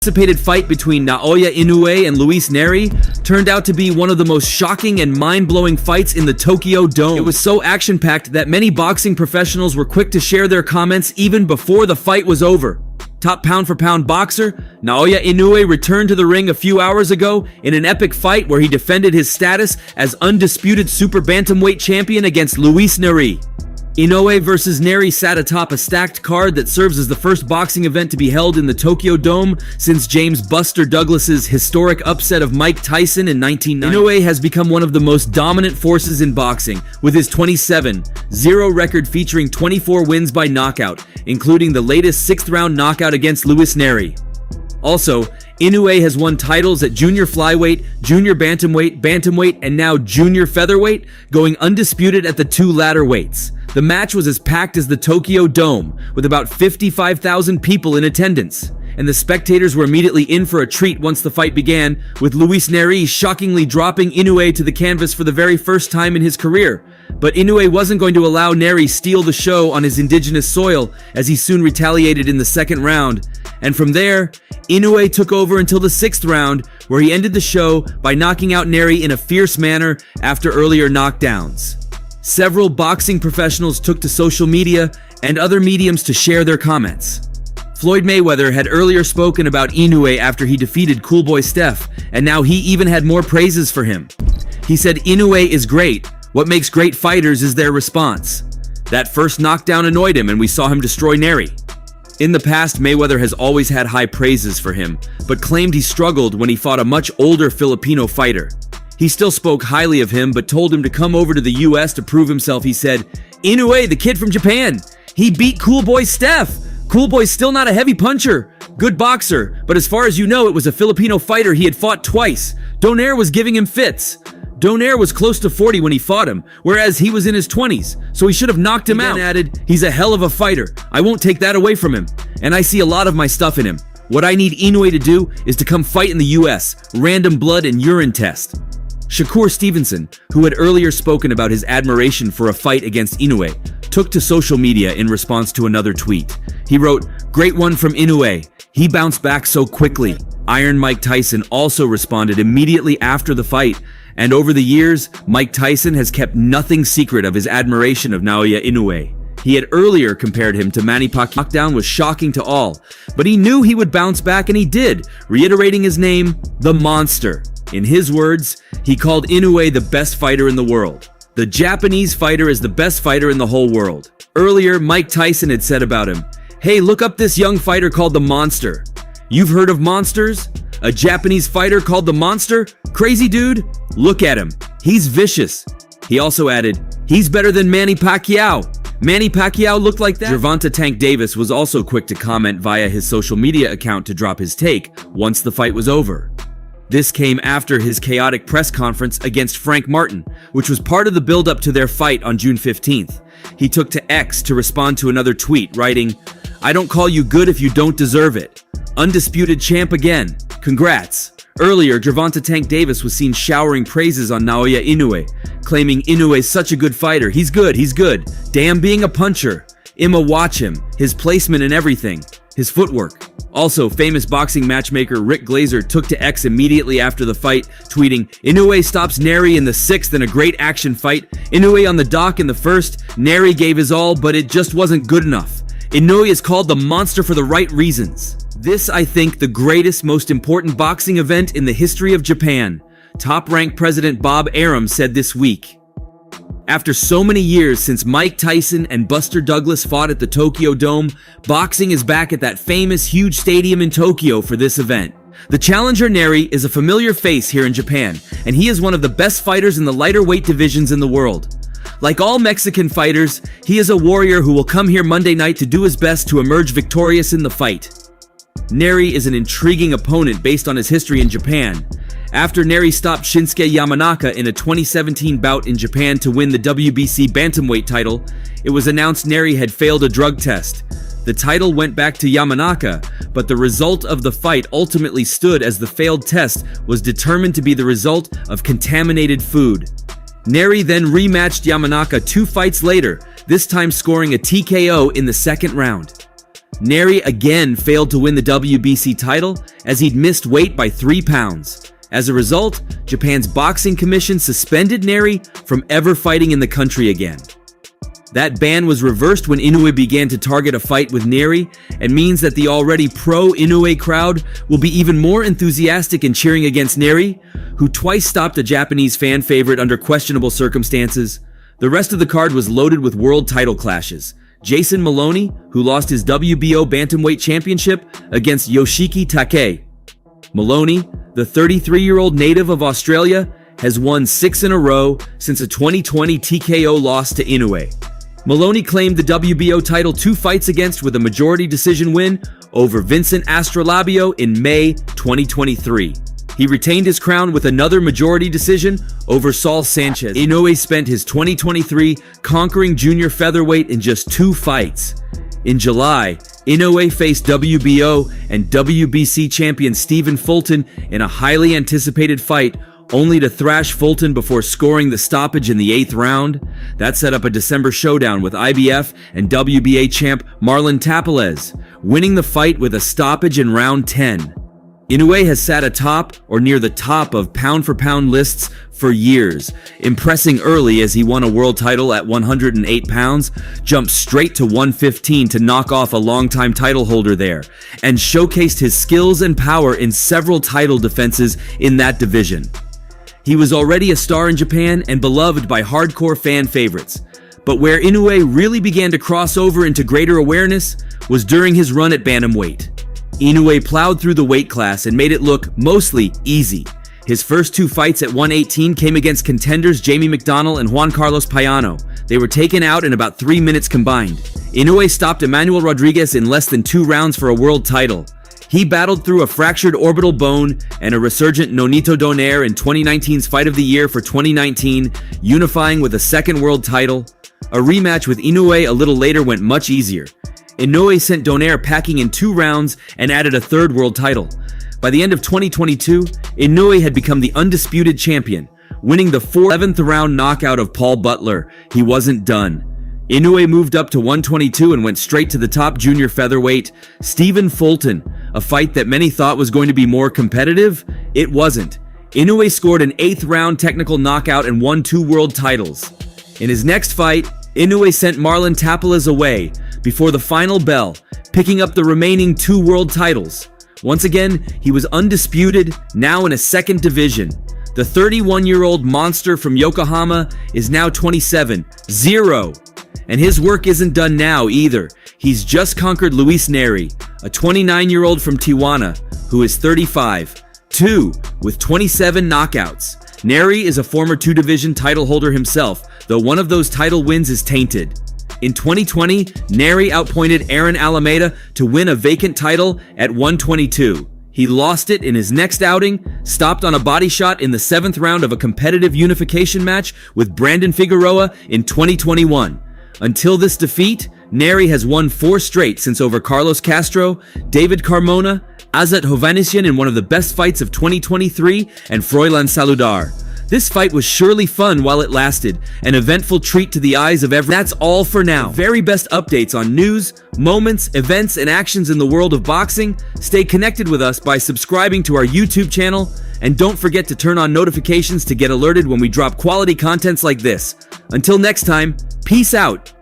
Anticipated fight between Naoya Inoue and Luiz Nery turned out to be one of the most shocking and mind-blowing fights in the Tokyo Dome. It was so action-packed that many boxing professionals were quick to share their comments even before the fight was over. Top pound-for-pound boxer, Naoya Inoue returned to the ring a few hours ago in an epic fight where he defended his status as undisputed super bantamweight champion against Luiz Nery. Inoue versus Nery sat atop a stacked card that serves as the first boxing event to be held in the Tokyo Dome since James "Buster" Douglas's historic upset of Mike Tyson in 1990. Inoue has become one of the most dominant forces in boxing, with his 27-0 record featuring 24 wins by knockout, including the latest 6th-round knockout against Luiz Nery. Also, Inoue has won titles at junior flyweight, junior bantamweight, and now junior featherweight, going undisputed at the two latter weights. The match was as packed as the Tokyo Dome, with about 55,000 people in attendance, and the spectators were immediately in for a treat once the fight began, with Luiz Nery shockingly dropping Inoue to the canvas for the very first time in his career. But Inoue wasn't going to allow Nery steal the show on his indigenous soil, as he soon retaliated in the second round. And from there, Inoue took over until the 6th round, where he ended the show by knocking out Nery in a fierce manner after earlier knockdowns. Several boxing professionals took to social media and other mediums to share their comments. Floyd Mayweather had earlier spoken about Inoue after he defeated Coolboy Steph, and now he even had more praises for him. He said, "Inoue is great. What makes great fighters is their response. That first knockdown annoyed him and we saw him destroy Nery." In the past, Mayweather has always had high praises for him, but claimed he struggled when he fought a much older Filipino fighter. He still spoke highly of him, but told him to come over to the US to prove himself. He said, "Inoue, the kid from Japan, he beat Coolboy Steph. Coolboy's still not a heavy puncher. Good boxer, but as far as you know, it was a Filipino fighter he had fought twice. Donaire was giving him fits. Donaire was close to 40 when he fought him, whereas he was in his 20s, so he should have knocked him out." He then added, "He's a hell of a fighter. I won't take that away from him, and I see a lot of my stuff in him. What I need Inoue to do is to come fight in the US, random blood and urine test." Shakur Stevenson, who had earlier spoken about his admiration for a fight against Inoue, took to social media in response to another tweet. He wrote, "Great one from Inoue. He bounced back so quickly." Iron Mike Tyson also responded immediately after the fight, and over the years, Mike Tyson has kept nothing secret of his admiration of Naoya Inoue. He had earlier compared him to Manny Pacquiao. Knockdown was shocking to all, but he knew he would bounce back, and he did, reiterating his name, the Monster. In his words, he called Inoue the best fighter in the world. The Japanese fighter is the best fighter in the whole world. Earlier, Mike Tyson had said about him, "Hey, look up this young fighter called the Monster. You've heard of monsters? A Japanese fighter called the Monster? Crazy dude? Look at him. He's vicious." He also added, "He's better than Manny Pacquiao. Manny Pacquiao looked like that." Gervonta Tank Davis was also quick to comment via his social media account to drop his take once the fight was over. This came after his chaotic press conference against Frank Martin, which was part of the build-up to their fight on June 15th. He took to X to respond to another tweet, writing, "I don't call you good if you don't deserve it. Undisputed champ again. Congrats." Earlier, Gervonta Tank Davis was seen showering praises on Naoya Inoue, claiming Inoue's such a good fighter. He's good. Damn being a puncher. Imma, watch him. His placement and everything. His footwork." Also, famous boxing matchmaker Rick Glazer took to X immediately after the fight, tweeting, "Inoue stops Nery in the 6th in a great action fight. Inoue on the dock in the 1st. Nery gave his all, but it just wasn't good enough. Inoue is called the Monster for the right reasons." This, I think, the greatest, most important boxing event in the history of Japan. Top-ranked President Bob Arum said this week. After so many years since Mike Tyson and Buster Douglas fought at the Tokyo Dome, boxing is back at that famous huge stadium in Tokyo for this event. The challenger Nery is a familiar face here in Japan, and he is one of the best fighters in the lighter weight divisions in the world. Like all Mexican fighters, he is a warrior who will come here Monday night to do his best to emerge victorious in the fight. Nery is an intriguing opponent based on his history in Japan. After Nery stopped Shinsuke Yamanaka in a 2017 bout in Japan to win the WBC bantamweight title, it was announced Nery had failed a drug test. The title went back to Yamanaka, but the result of the fight ultimately stood as the failed test was determined to be the result of contaminated food. Nery then rematched Yamanaka 2 fights later, this time scoring a TKO in the 2nd round. Nery again failed to win the WBC title as he'd missed weight by 3 pounds. As a result, Japan's boxing commission suspended Nery from ever fighting in the country again. That ban was reversed when Inoue began to target a fight with Nery, and means that the already pro-Inoue crowd will be even more enthusiastic in cheering against Nery, who twice stopped a Japanese fan favorite under questionable circumstances. The rest of the card was loaded with world title clashes. Jason Maloney, who lost his WBO bantamweight championship against Yoshiki Takei. Maloney, the 33-year-old native of Australia, has won 6 in a row since a 2020 TKO loss to Inoue. Maloney claimed the WBO title 2 fights against with a majority decision win over Vincent Astrolabio in May 2023. He retained his crown with another majority decision over Saul Sanchez. Inoue spent his 2023 conquering junior featherweight in just 2 fights. In July, Inoue faced WBO and WBC champion Stephen Fulton in a highly anticipated fight, only to thrash Fulton before scoring the stoppage in the 8th round. That set up a December showdown with IBF and WBA champ Marlon Tapales, winning the fight with a stoppage in round 10. Inoue has sat atop or near the top of pound-for-pound lists for years, impressing early as he won a world title at 108 pounds, jumped straight to 115 to knock off a longtime title holder there, and showcased his skills and power in several title defenses in that division. He was already a star in Japan and beloved by hardcore fan favorites. But where Inoue really began to cross over into greater awareness was during his run at bantamweight. Inoue plowed through the weight class and made it look mostly easy. His first 2 fights at 118 came against contenders Jamie McDonnell and Juan Carlos Payano. They were taken out in about 3 minutes combined. Inoue stopped Emmanuel Rodriguez in less than 2 rounds for a world title. He battled through a fractured orbital bone and a resurgent Nonito Donaire in 2019's Fight of the Year for 2019, unifying with a second world title. A rematch with Inoue a little later went much easier. Inoue sent Donaire packing in 2 rounds and added a 3rd world title. By the end of 2022, Inoue had become the undisputed champion, winning the 11th round knockout of Paul Butler. He wasn't done. Inoue moved up to 122 and went straight to the top junior featherweight, Stephen Fulton, a fight that many thought was going to be more competitive. It wasn't. Inoue scored an 8th round technical knockout and won 2 world titles. In his next fight, Inoue sent Marlon Tapales away before the final bell, picking up the remaining 2 world titles. Once again, he was undisputed, now in a 2nd division. The 31-year-old monster from Yokohama is now 27-0. And his work isn't done now either. He's just conquered Luiz Nery, a 29-year-old from Tijuana, who is 35-2 with 27 knockouts. Nery is a former 2-division title holder himself, though one of those title wins is tainted. In 2020, Nery outpointed Aaron Alameda to win a vacant title at 122. He lost it in his next outing, stopped on a body shot in the 7th round of a competitive unification match with Brandon Figueroa in 2021. Until this defeat, Nery has won 4 straight since over Carlos Castro, David Carmona, Azat Hovhannisyan in one of the best fights of 2023, and Froilan Saludar. This fight was surely fun while it lasted, an eventful treat to the eyes of everyone. That's all for now. The very best updates on news, moments, events, and actions in the world of boxing. Stay connected with us by subscribing to our YouTube channel, and don't forget to turn on notifications to get alerted when we drop quality contents like this. Until next time, peace out.